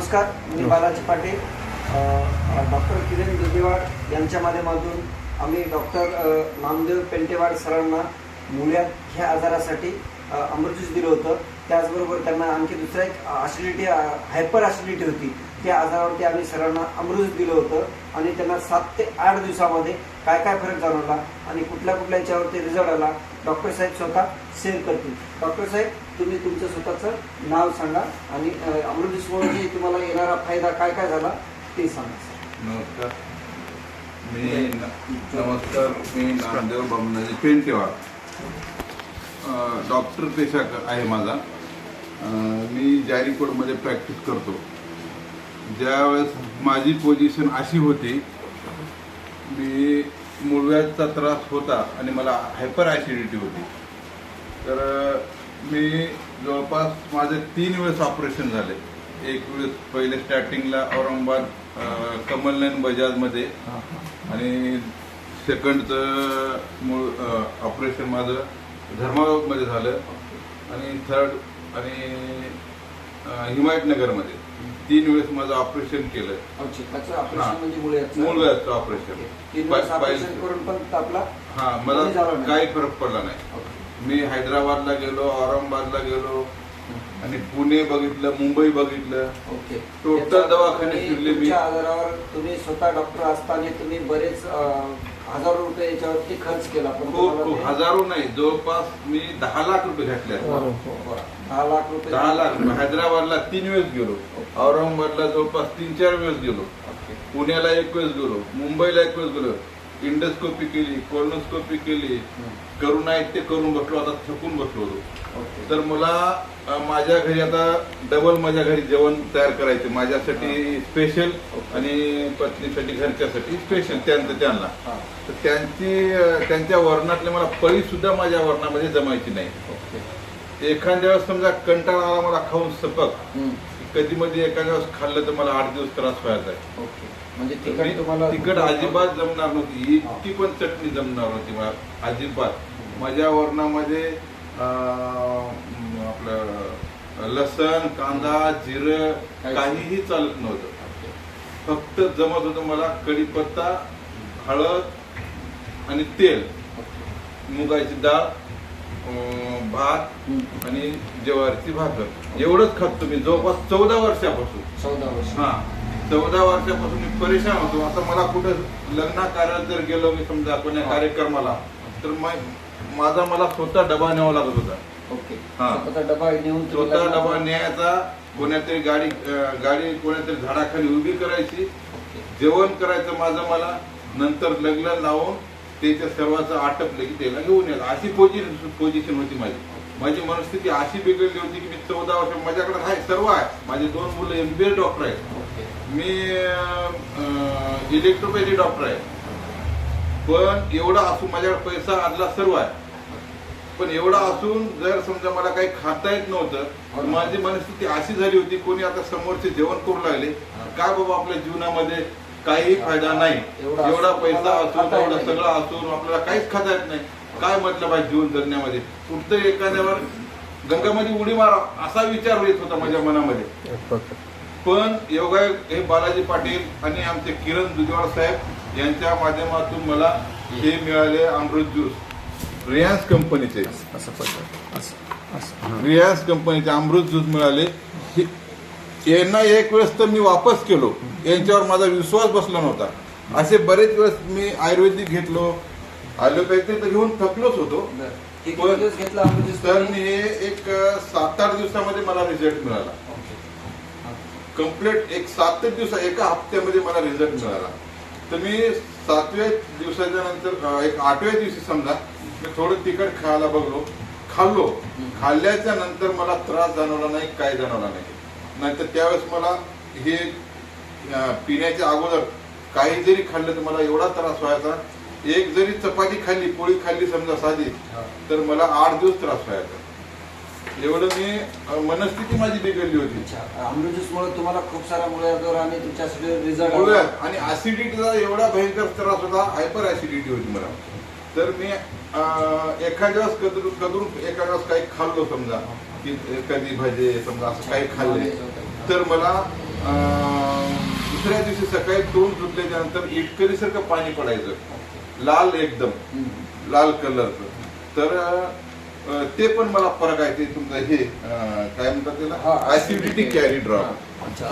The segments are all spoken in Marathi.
नमस्कार, मी बालाजी पाटील. डॉक्टर किरण दुधीवाड यांच्या माध्यमातून आम्ही डॉक्टर नामदेव पेंटेवाड सरांना मुळ्यात ह्या आजारासाठी अमृत ज्यूस दिलं होतं. त्याचबरोबर त्यांना आणखी दुसरा एक ॲसिडिटी, हायपर ॲसिडिटी होती. त्या आजारावरती आम्ही सरांना अमृत ज्यूस दिलं होतं आणि त्यांना 7 ते 8 दिवसामध्ये काय काय फरक जाणवला आणि कुठल्या कुठल्या याच्यावरती रिझल्ट आला डॉक्टर साहेब स्वतः शेअर करतील. डॉक्टर साहेब, तुम्ही तुमचं स्वतःचं नाव सांगा आणि अमृत ज्यूसमुळे तुम्हाला येणारा फायदा काय काय झाला ते सांगा. नमस्कार, मी नामदेव बामनाजी पेंटेवाड. डॉक्टर पेशा आहे माझा. मी जारीकोटमध्ये प्रॅक्टिस करतो. ज्यावेळेस माझी पोझिशन अशी होती, मी मुळव्याधीचा त्रास होता आणि मला हायपर ॲसिडिटी होती. तर मी जवळपास माझे 3 वेळेस ऑपरेशन झाले. एक वेळेस पहिले स्टार्टिंगला औरंगाबाद कमलनयन बजाजमध्ये आणि सेकंडचं ऑपरेशन माझं धर्माबादमध्ये झालं आणि थर्ड आणि हिमायतनगरमध्ये 3 वेळेस माझं ऑपरेशन केलं. मुळव्याधीचं ऑपरेशन करून पण आपला मला काही फरक पडला नाही. मी हैदराबादला गेलो, औरंगाबादला गेलो आणि पुणे बघितलं, मुंबई बघितलं. टोटल दवाखाने फिरले. मी आजारावर तुम्ही स्वतः डॉक्टर असताना तुम्ही बरेच हजारो रुपये याच्यावरती खर्च केला. खूप हजारो नाही, जवळपास मी 10 लाख रुपये घातले. 10 लाख रुपये. हैदराबादला 3 वेळेस गेलो, औरंगाबादला जवळपास 3-4 वेळेस गेलो, पुण्याला 1 वेळेस गेलो, मुंबईला 1 वेळेस गेलो. इंडोस्कोपी केली, कोलोनोस्कोपी केली, करून आहेत ते करून बसलो. आता थकून बसलो होतो. तर मला माझ्या घरी आता डबल माझ्या घरी जेवण तयार करायचे, माझ्यासाठी स्पेशल आणि पत्नीसाठी घरच्यासाठी स्पेशल त्यांना. तर त्यांच्या वर्णातले मला पळी सुद्धा माझ्या वर्णामध्ये जमायची नाही. एखाद्या वेळेस समजा कंटाळा आला मला खाऊन सपक, कधी मध्ये एखाद्या वेळेस खाल्लं तर मला 8 दिवस त्रास व्हायचा आहे. म्हणजे तिखट अजिबात जमणार नव्हती, इतकी पण चटणी जमणार नव्हती मला अजिबात. माझ्या वर्णामध्ये आपलं लसण, कांदा, जिरं काहीही चालत नव्हतं. फक्त जमत होतं मला कढीपत्ता, हळद आणि तेल, मुगाची डाळ, भात आणि ज्वारीची भाकर, एवढंच खात तुम्ही जवळपास 14 वर्षापासून. 14 वर्षापासून मी परेशान होतो. आता मला कुठं लग्न कार्यात जर गेलो मी समजा कोण्या कार्यक्रमाला, तर माझा मला स्वतः डबा न्यावा लागत होता. स्वतः डबा न्यायचा, कोण्यातरी गाडी कोण्यातरी झाडाखाली उभी करायची, जेवण करायचं माझं मला, नंतर लग्न लावून त्याच्या सर्वांचं आटपलं की त्याला घेऊन यायला. अशी पोझिशन होती माझी मनस्थिती अशी बिघडली होती की मी 14 वर्ष, माझ्याकडे आहे सर्व आहे. माझे 2 मुलं MBA डॉक्टर आहेत, मी इलेक्ट्रोपॅथी डॉक्टर आहे. पण एवढा असून माझ्याकडे पैसा आदला सर्व आहे, पण एवढा असून जर समजा मला काही खाता येत नव्हतं, माझी मनस्थिती अशी झाली होती, कोणी आता समोरचे जेवण करू लागले, काय बाबा आपल्या जीवनामध्ये काही फायदा नाही, एवढा पैसा असून एवढं सगळं असून आपल्याला काहीच खाता येत नाही, काय मतलब आहे जीवन जगण्यामध्ये, कुठतरी एखाद्यावर गंगामध्ये उडी मारा असा विचार येत होता माझ्या मनामध्ये. पण योगा हे बालाजी पाटील आणि आमचे किरण दुधीवाड साहेब यांच्या माध्यमातून मला हे मिळाले अमृत ज्यूस. रिलायन्स कंपनीचे अमृत ज्यूस मिळाले. यांना 1 वेळेस तर मी वापस केलो, यांच्यावर माझा विश्वास बसला नव्हता. असे बरेच वेळेस मी आयुर्वेदिक घेतलो, ॲलोपॅथी तर घेऊन थकलोच होतो. तर मी एक 7-8 दिवसामध्ये मला रिझल्ट मिळाला. कम्प्लीट एक 7 दिवस, एका हप्त्यामध्ये मला रिझल्ट मिळाला. तर मी 7व्या दिवसाच्या नंतर एक 8व्या दिवशी समजा मी थोडं तिखट खायला खाल्लो. खाल्ल्याच्या नंतर मला त्रास जाणवला नाही, काय जाणवला नाही. नाहीतर त्यावेळेस मला हे पिण्याच्या अगोदर काही जरी खाल्लं तर मला एवढा त्रास व्हायचा. एक जरी चपाती खाल्ली, पोळी खाल्ली समजा साधी, तर मला 8 दिवस त्रास व्हायचा. एवढं मी मनस्थिती माझी बिघडली होती. अमृत ज्यूसमुळे तुम्हाला खूप सारा मुळव्याध आणि तुमच्या रिझल्ट आणि ऍसिडिटीचा एवढा भयंकर त्रास होता, हायपर ऍसिडिटी होती मला. तर मी एखाद्या वेळेस एखाद्या वेळेस काही खाल्लो समजा, की कधी भजे समजा असं काही खाल्ले, तर मला दुसऱ्या दिवशी सकाळी तोंड धुतल्याच्या नंतर इटकरीसारखं पाणी पडायचं, लाल एकदम लाल कलरचं. तर ते पण मला फरक आहे. ते तुमचं हे काय म्हणतात त्याला, ऍसिडिटी कॅरी ड्रॉप,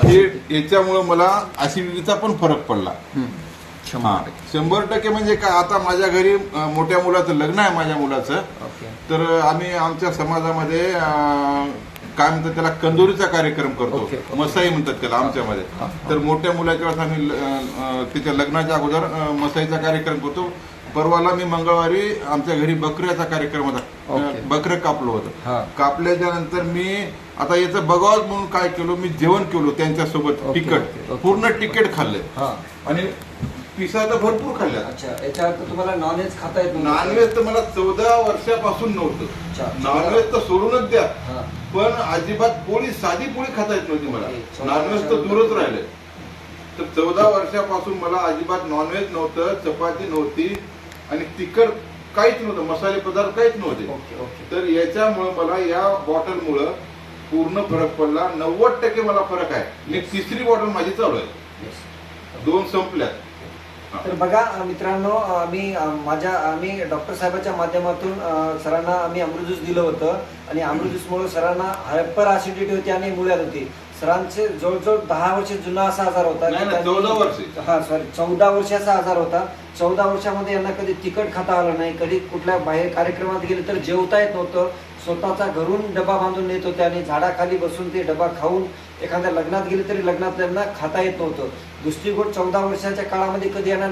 हे याच्यामुळे मला ऍसिडिटीचा पण फरक पडला. 100% म्हणजे काय, आता माझ्या घरी मोठ्या मुलाचं लग्न आहे, माझ्या मुलाचं. तर आम्ही आमच्या समाजामध्ये काय म्हणतात त्याला, कंदोरीचा कार्यक्रम करतो. मसाई म्हणतात त्याला आमच्यामध्ये. तर मोठ्या मुलाच्या वेळेस आम्ही त्याच्या लग्नाच्या अगोदर मसाईचा कार्यक्रम करतो. परवाला मी मंगळवारी आमच्या घरी बकऱ्याचा कार्यक्रम होता, बकरं कापलं होतं. कापल्याच्या नंतर मी आता याचं बघावं म्हणून काय केलं, मी जेवण केलो त्यांच्यासोबत. तिखट पूर्ण तिखट खाल्लंय आणि पिसा तर भरपूर खाल्ल्या. अच्छा, याच्या अर्थ तुम्हाला नॉनव्हेज खाता येत? नॉनव्हेज तर मला 14 वर्षापासून नव्हतं. नॉनव्हेज तर सोडूनच द्या, पण अजिबात पोळी, साधी पोळी खाता येत नव्हती मला. नॉनव्हेज तर दूरच राहिले. तर 14 वर्षापासून मला अजिबात नॉनव्हेज नव्हतं, चपाती नव्हती आणि तिखट काहीच नव्हतं, मसाले पदार्थ काहीच नव्हते. तर याच्यामुळे मला या बॉटलमुळं पूर्ण फरक पडला. 90% मला फरक आहे. मी तिसरी बॉटल माझी चालू आहे, 2 संपल्यात. तर बघा मित्रांनो, आम्ही डॉक्टर साहेबांच्या माध्यमातून सरांना आम्ही अमृत ज्यूस दिलं होतं आणि अमृत ज्यूसमुळे सरांना हायपर ऍसिडिटी होती आणि मुळ्यात होती. सरांचे जवळजवळ 10 वर्ष जुना असा आजार होता. 14 वर्ष. 14 वर्षाचा आजार होता. 14 वर्षामध्ये यांना कधी तिखट खाता आलं नाही, कधी कुठल्या बाहेर कार्यक्रमात गेले तर जेवता येत नव्हतं. स्वतःचा घरून डबा बांधून नेत होते आणि झाडाखाली बसून ते डबा खाऊन एखाद्या लग्नात गेले तरी लग्नात त्यांना खाता येत नव्हतं. दुसरी गोष्ट, 14 वर्षाच्या काळामध्ये कधी यांना